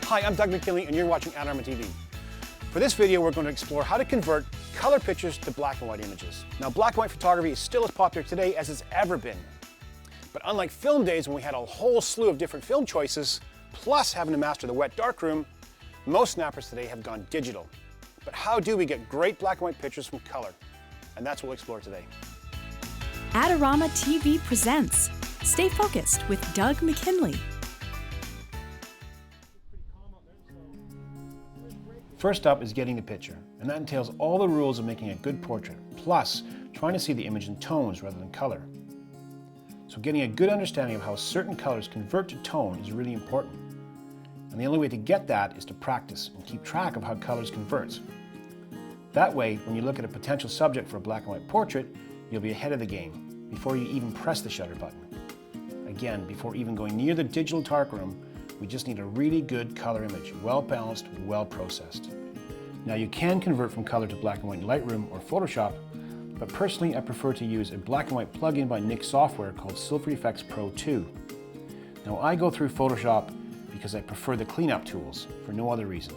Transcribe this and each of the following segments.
Hi, I'm Doug McKinlay and you're watching Adorama TV. For this video, we're going to explore how to convert color pictures to black and white images. Now, black and white photography is still as popular today as it's ever been. But unlike film days when we had a whole slew of different film choices, plus having to master the wet darkroom, most snappers today have gone digital. But how do we get great black and white pictures from color? And that's what we'll explore today. Adorama TV presents Stay Focused with Doug McKinlay. First up is getting the picture, and that entails all the rules of making a good portrait, plus trying to see the image in tones rather than color. So getting a good understanding of how certain colors convert to tone is really important. And the only way to get that is to practice and keep track of how colors convert. That way, when you look at a potential subject for a black and white portrait, you'll be ahead of the game before you even press the shutter button. Again, before even going near the digital darkroom, we just need a really good color image, well balanced, well processed. Now you can convert from color to black and white in Lightroom or Photoshop, but personally I prefer to use a black and white plugin by Nik Software called Silver Efex Pro 2. Now I go through Photoshop because I prefer the cleanup tools for no other reason.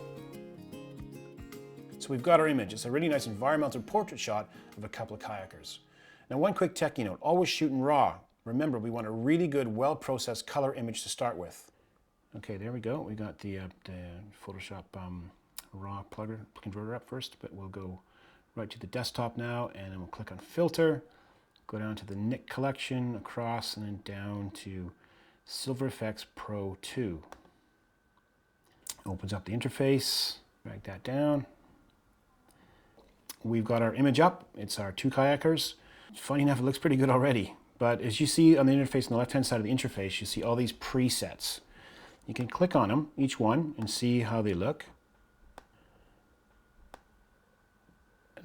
So we've got our image. It's a really nice environmental portrait shot of a couple of kayakers. Now one quick techie note, always shoot in RAW. Remember, we want a really good, well-processed color image to start with. Okay, there we go. We got the Photoshop RAW plugger converter up first, but we'll go right to the desktop now, and then we'll click on Filter, go down to the Nik collection, across, and then down to Silver Efex Pro 2. Opens up the interface, drag that down. We've got our image up. It's our two kayakers. Funny enough, it looks pretty good already, but as you see on the interface on the left-hand side of the interface, you see all these presets. You can click on them, each one, and see how they look.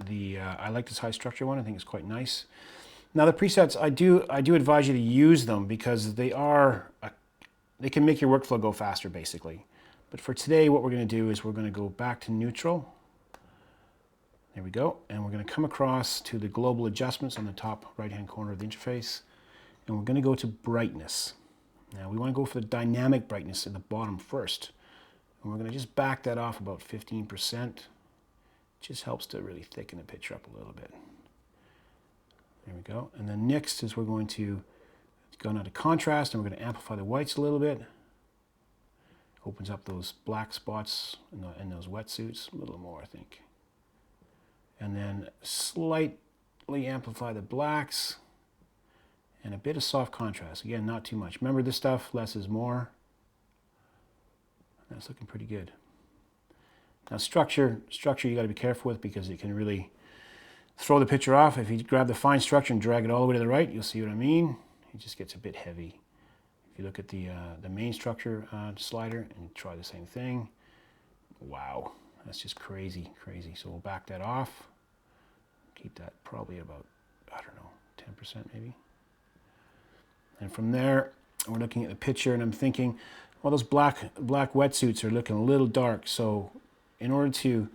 I like this high structure one. I think it's quite nice. Now the presets, I do advise you to use them because they can make your workflow go faster, basically. But for today, what we're going to do is we're going to go back to neutral. There we go, and we're going to come across to the global adjustments on the top right-hand corner of the interface, and we're going to go to brightness. Now we want to go for the dynamic brightness at the bottom first. And we're going to just back that off about 15%. It just helps to really thicken the picture up a little bit. There we go. And then next is we're going to go now to contrast, and we're going to amplify the whites a little bit. Opens up those black spots in those wetsuits a little more, I think. And then slightly amplify the blacks. And a bit of soft contrast. Again, not too much. Remember this stuff, less is more. That's looking pretty good. Now structure you got to be careful with because it can really throw the picture off. If you grab the fine structure and drag it all the way to the right, you'll see what I mean. It just gets a bit heavy. If you look at the main structure slider and try the same thing, wow, that's just crazy. So we'll back that off. Keep that probably about, I don't know, 10% maybe. And from there, we're looking at the picture and I'm thinking, well, those black wetsuits are looking a little dark. So in order to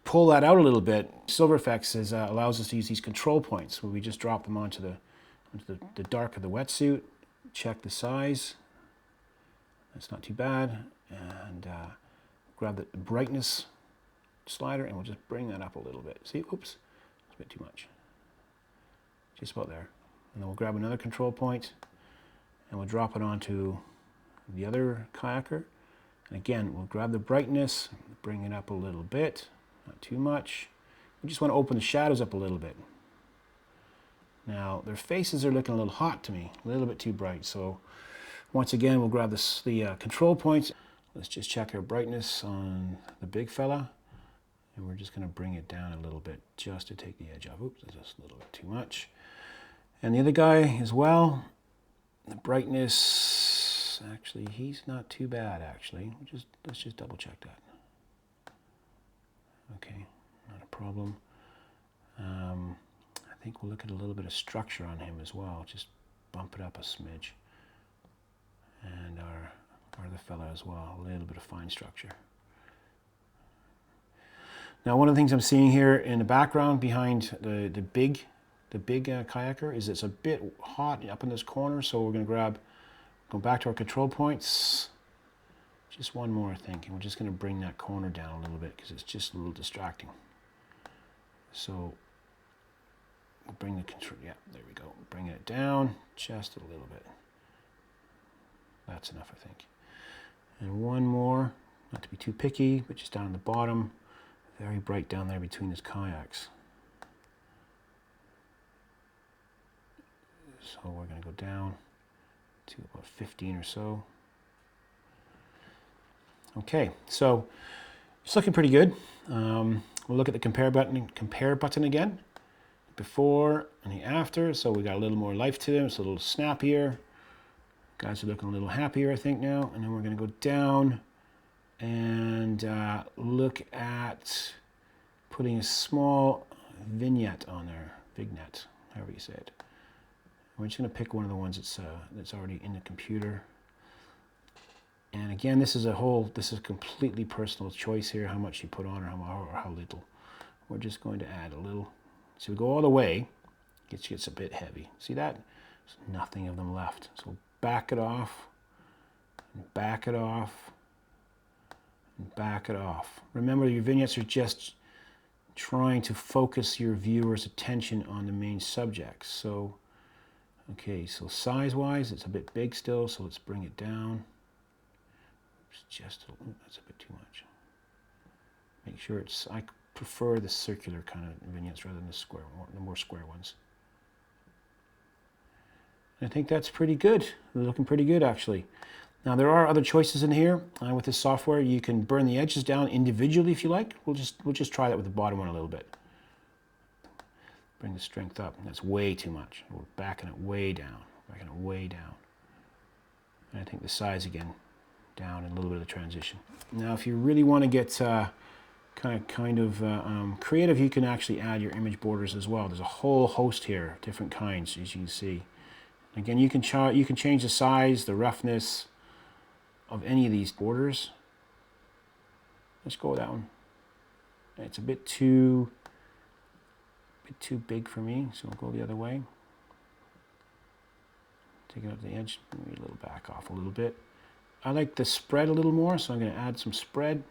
pull that out a little bit, Silver Efex allows us to use these control points where we just drop them onto the dark of the wetsuit, check the size. That's not too bad. And grab the brightness slider and we'll just bring that up a little bit. See, oops, it's a bit too much. Just about there. And then we'll grab another control point and we'll drop it onto the other kayaker. And again, we'll grab the brightness, bring it up a little bit, not too much. We just want to open the shadows up a little bit. Now, their faces are looking a little hot to me, a little bit too bright. So once again, we'll grab the control points. Let's just check our brightness on the big fella. And we're just going to bring it down a little bit just to take the edge off. Oops, that's just a little bit too much. And the other guy as well, the brightness, actually, he's not too bad, actually. Let's just double check that. Okay, not a problem. I think we'll look at a little bit of structure on him as well. Just bump it up a smidge. And our other fella as well, a little bit of fine structure. Now, one of the things I'm seeing here in the background behind the big kayaker is it's a bit hot up in this corner, so we're going to go back to our control points, Just one more, I think, and we're just going to bring that corner down a little bit because it's just a little distracting. So we'll bring the control, yeah, there we go. Bring it down just a little bit. That's enough, I think. And one more, not to be too picky, but just down on the bottom, very bright down there between his kayaks. So we're going to go down to about 15 or so. Okay, so it's looking pretty good. We'll look at the compare button again. Before and the after, so we got a little more life to them. It's a little snappier. Guys are looking a little happier, I think, now. And then we're going to go down and look at putting a small vignette on there, vignette, however you say it. We're just going to pick one of the ones that's already in the computer. And again, this is a completely personal choice here, how much you put on or how little. We're just going to add a little. So we go all the way, it gets a bit heavy. See that? There's nothing of them left. So we'll back it off, and back it off, and back it off. Remember, your vignettes are just trying to focus your viewer's attention on the main subject. So, okay, so size-wise, it's a bit big still, so let's bring it down. That's a bit too much. Make sure it's, I prefer the circular kind of vignettes rather than the more square ones. I think that's pretty good. They're looking pretty good, actually. Now there are other choices in here with this software. You can burn the edges down individually if you like. We'll just try that with the bottom one a little bit. Bring the strength up. That's way too much. We're backing it way down. Backing it way down. And I think the size again down and a little bit of the transition. Now, if you really want to get kind of creative, you can actually add your image borders as well. There's a whole host here, different kinds, as you can see. Again, you can change the size, the roughness of any of these borders. Let's go with that one. It's a bit too big for me, so we'll go the other way. Take it up to the edge, maybe a little back off a little bit. I like the spread a little more, so I'm going to add some spread.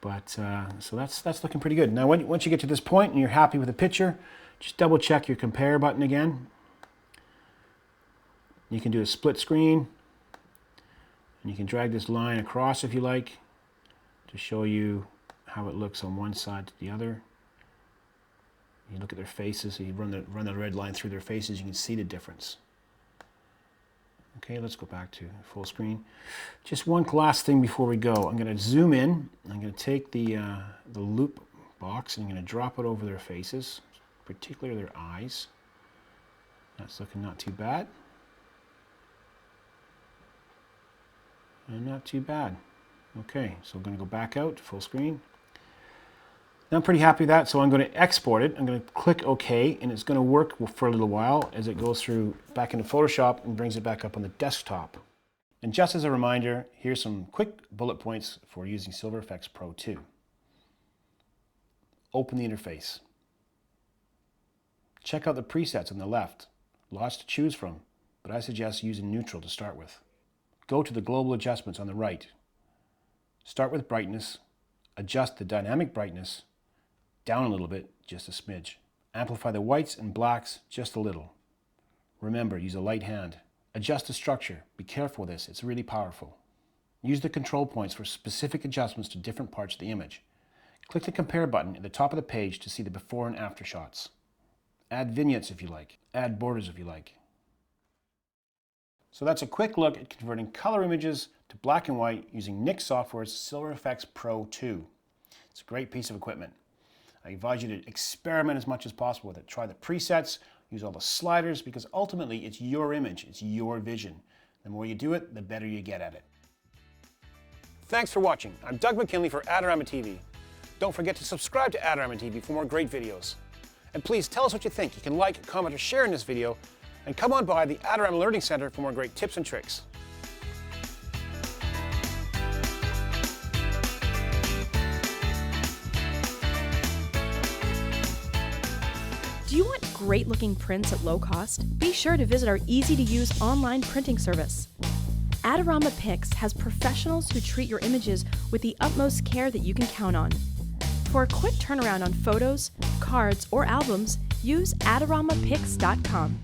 But so that's looking pretty good. Now, once you get to this point and you're happy with the picture, just double check your compare button again. You can do a split screen, and you can drag this line across if you like to show you how it looks on one side to the other. You look at their faces, so you run the red line through their faces, you can see the difference. Okay, let's go back to full screen. Just one last thing before we go. I'm going to zoom in. I'm going to take the loop box and I'm going to drop it over their faces, particularly their eyes. That's looking not too bad. And not too bad. Okay, so I'm going to go back out to full screen. Now I'm pretty happy with that, so I'm going to export it. I'm going to click OK, and it's going to work for a little while as it goes through back into Photoshop and brings it back up on the desktop. And just as a reminder, here's some quick bullet points for using Silver Efex Pro 2. Open the interface. Check out the presets on the left. Lots to choose from, but I suggest using neutral to start with. Go to the global adjustments on the right. Start with brightness. Adjust the dynamic brightness down a little bit, just a smidge. Amplify the whites and blacks just a little. Remember, use a light hand. Adjust the structure. Be careful with this, it's really powerful. Use the control points for specific adjustments to different parts of the image. Click the compare button at the top of the page to see the before and after shots. Add vignettes if you like. Add borders if you like. So that's a quick look at converting color images to black and white using Nik Software's Silver Efex Pro 2. It's a great piece of equipment. I advise you to experiment as much as possible with it. Try the presets, use all the sliders, because ultimately it's your image, it's your vision. The more you do it, the better you get at it. Thanks for watching. I'm Doug McKinlay for Adorama TV. Don't forget to subscribe to Adorama TV for more great videos. And please tell us what you think. You can like, comment, or share in this video. And come on by the Adorama Learning Center for more great tips and tricks. Do you want great-looking prints at low cost? Be sure to visit our easy-to-use online printing service. Adorama Pix has professionals who treat your images with the utmost care that you can count on. For a quick turnaround on photos, cards, or albums, use AdoramaPix.com.